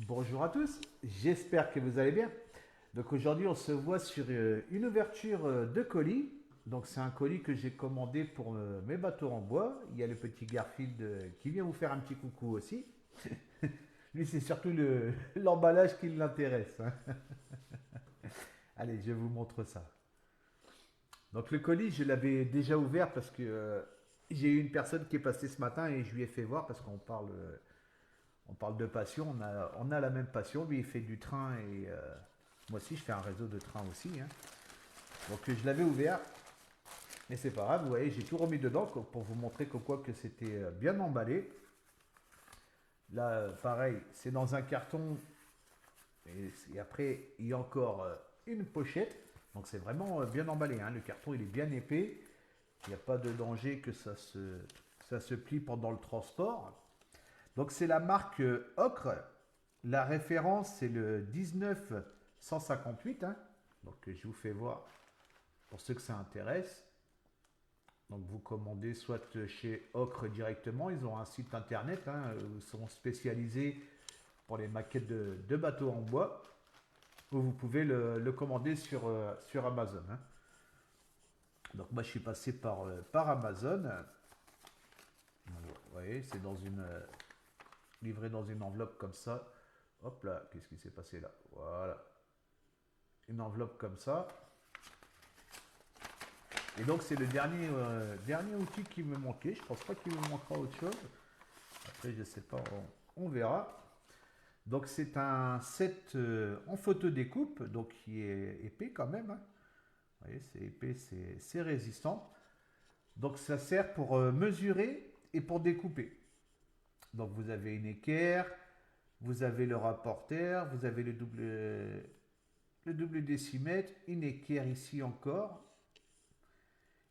Bonjour à tous, j'espère que vous allez bien. Donc aujourd'hui on se voit sur une ouverture de colis. Donc c'est un colis que j'ai commandé pour mes bateaux en bois. Il y a le petit Garfield qui vient vous faire un petit coucou aussi. Lui c'est surtout l'emballage qui l'intéresse, hein. Allez, je vous montre ça. Donc le colis je l'avais déjà ouvert parce que j'ai eu une personne qui est passée ce matin et je lui ai fait voir parce on parle de passion, on a la même passion. Lui, il fait du train et moi aussi, je fais un réseau de train aussi, hein. Donc, je l'avais ouvert, mais c'est pas grave. Vous voyez, j'ai tout remis dedans pour vous montrer que quoi que c'était bien emballé. Là, pareil, c'est dans un carton et après, il y a encore une pochette. Donc, c'est vraiment bien emballé, hein. Le carton, il est bien épais. Il n'y a pas de danger que ça se plie pendant le transport. Donc c'est la marque Ocre. La référence c'est le 1958, hein. Donc je vous fais voir pour ceux que ça intéresse. Donc vous commandez soit chez Ocre directement, ils ont un site internet, hein, ils sont spécialisés pour les maquettes de bateaux en bois, ou vous pouvez le commander sur Amazon, hein. Donc moi je suis passé par Amazon. Vous voyez, c'est livré dans une enveloppe comme ça. Hop là, qu'est-ce qui s'est passé là? Voilà. Une enveloppe comme ça. Et donc c'est le dernier outil qui me manquait. Je pense pas qu'il me manquera autre chose. Après, je sais pas, on verra. Donc c'est un set en photo découpe, donc qui est épais quand même, hein. Vous voyez, c'est épais, c'est résistant. Donc ça sert pour mesurer et pour découper. Donc vous avez une équerre, vous avez le rapporteur, vous avez le double décimètre, une équerre ici encore.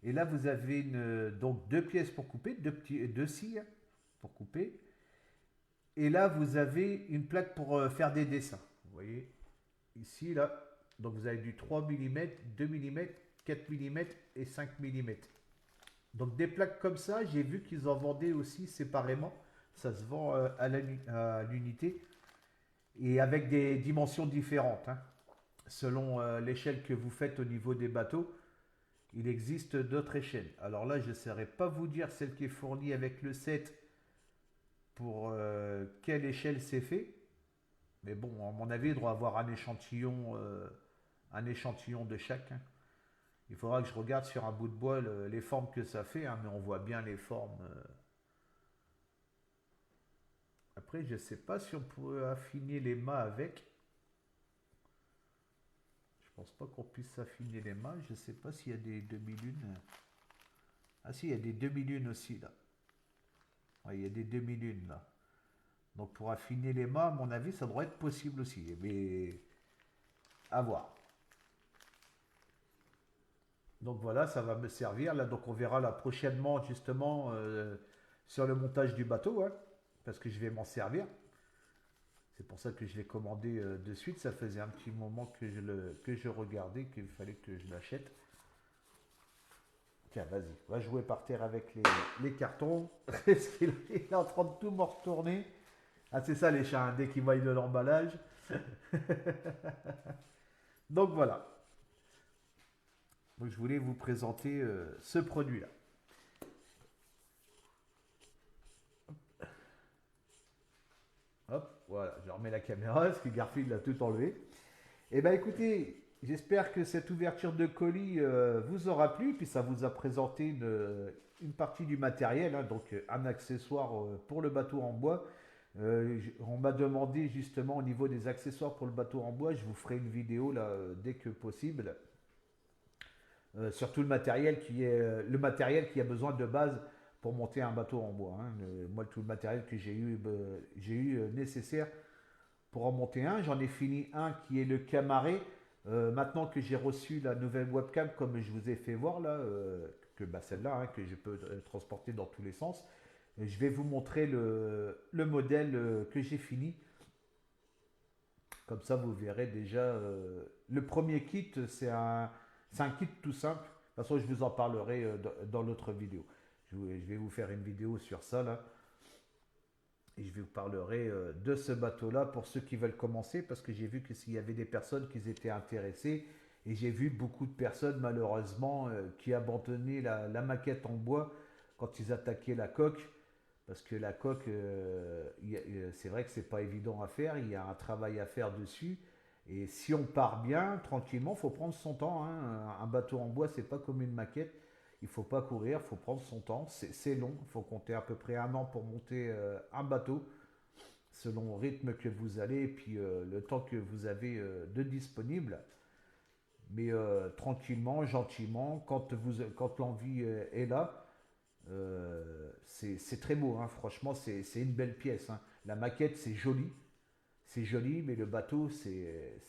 Et là, vous avez donc deux pièces pour couper, deux scies, hein, pour couper. Et là, vous avez une plaque pour faire des dessins. Vous voyez, ici, là. Donc, vous avez du 3 mm, 2 mm, 4 mm et 5 mm. Donc, des plaques comme ça, j'ai vu qu'ils en vendaient aussi séparément. Ça se vend à l'unité et avec des dimensions différentes, hein, selon l'échelle que vous faites au niveau des bateaux. Il existe d'autres échelles. Alors là, je ne saurais pas vous dire celle qui est fournie avec le set pour quelle échelle c'est fait. Mais bon, à mon avis, il doit avoir un échantillon de chaque, hein. Il faudra que je regarde sur un bout de bois les formes que ça fait, hein, mais on voit bien les formes. Après, je ne sais pas si on pourrait affiner les mâts avec. Je pense pas qu'on puisse affiner les mâts. Je ne sais pas s'il y a des demi-lunes. Ah si, il y a des demi-lunes aussi là. Ouais, il y a des demi-lunes là. Donc pour affiner les mâts, à mon avis, ça devrait être possible aussi. Mais à voir. Donc voilà, ça va me servir. Là, donc on verra là prochainement justement sur le montage du bateau, hein, parce que je vais m'en servir. C'est pour ça que je l'ai commandé de suite. Ça faisait un petit moment que je regardais, qu'il fallait que je l'achète. Tiens, vas-y, va jouer par terre avec les cartons. Parce qu'il est en train de tout me retourner. Ah, c'est ça les chats, hein, dès qu'ils voient de l'emballage. Donc voilà. Donc je voulais vous présenter ce produit-là. Hop, voilà, je remets la caméra parce que Garfield a tout enlevé. Eh bien écoutez, j'espère que cette ouverture de colis vous aura plu, puis ça vous a présenté une partie du matériel, hein, donc un accessoire pour le bateau en bois. On m'a demandé justement au niveau des accessoires pour le bateau en bois, je vous ferai une vidéo là dès que possible. Sur tout le matériel qui a besoin de base pour monter un bateau en bois, hein. Moi, tout le matériel que j'ai eu nécessaire pour en monter un. J'en ai fini un qui est le Camaret. Maintenant que j'ai reçu la nouvelle webcam, comme je vous ai fait voir là, que bah, celle-là, hein, que je peux transporter dans tous les sens, je vais vous montrer le modèle que j'ai fini. Comme ça, vous verrez déjà. Le premier kit, c'est un kit tout simple. De toute façon, je vous en parlerai dans l'autre vidéo. Je vais vous faire une vidéo sur ça là. Et je vous parlerai de ce bateau-là pour ceux qui veulent commencer, parce que j'ai vu que s'il y avait des personnes qui étaient intéressées, et j'ai vu beaucoup de personnes malheureusement qui abandonnaient la maquette en bois quand ils attaquaient la coque, parce que la coque, c'est vrai que c'est pas évident à faire, il y a un travail à faire dessus. Et si on part bien, tranquillement, il faut prendre son temps, hein. Un bateau en bois, c'est pas comme une maquette. Il faut pas courir, il faut prendre son temps. C'est long, il faut compter à peu près un an pour monter un bateau, selon le rythme que vous allez et puis le temps que vous avez de disponible. Mais tranquillement, gentiment, quand l'envie est là, c'est très beau, hein. Franchement, c'est une belle pièce, hein. La maquette, c'est joli, mais le bateau, c'est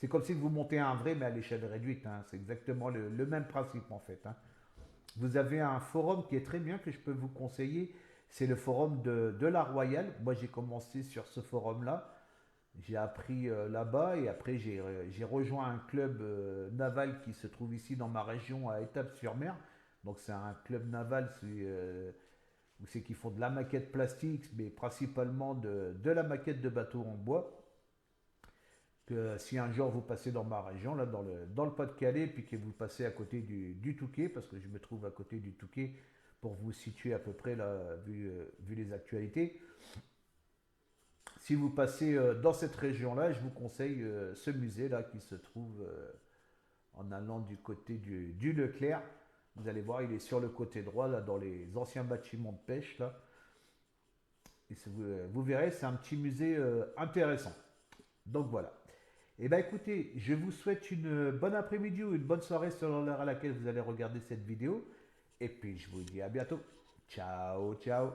comme si vous montez un vrai, mais à l'échelle réduite, hein. C'est exactement le même principe en fait, hein. Vous avez un forum qui est très bien que je peux vous conseiller. C'est le forum de la Royale. Moi, j'ai commencé sur ce forum-là. J'ai appris là-bas et après j'ai rejoint un club naval qui se trouve ici dans ma région à Étapes-sur-Mer. Donc c'est un club naval où c'est qu'ils font de la maquette plastique, mais principalement de la maquette de bateaux en bois. Que si un jour vous passez dans ma région, là dans le Pas-de-Calais, puis que vous passez à côté du Touquet, parce que je me trouve à côté du Touquet pour vous situer à peu près là, vu les actualités. Si vous passez dans cette région-là, je vous conseille ce musée-là qui se trouve en allant du côté du Leclerc. Vous allez voir, il est sur le côté droit, là, dans les anciens bâtiments de pêche, là. Et vous verrez, c'est un petit musée intéressant. Donc voilà. Et bien écoutez, je vous souhaite une bonne après-midi ou une bonne soirée selon l'heure à laquelle vous allez regarder cette vidéo. Et puis je vous dis à bientôt. Ciao, ciao.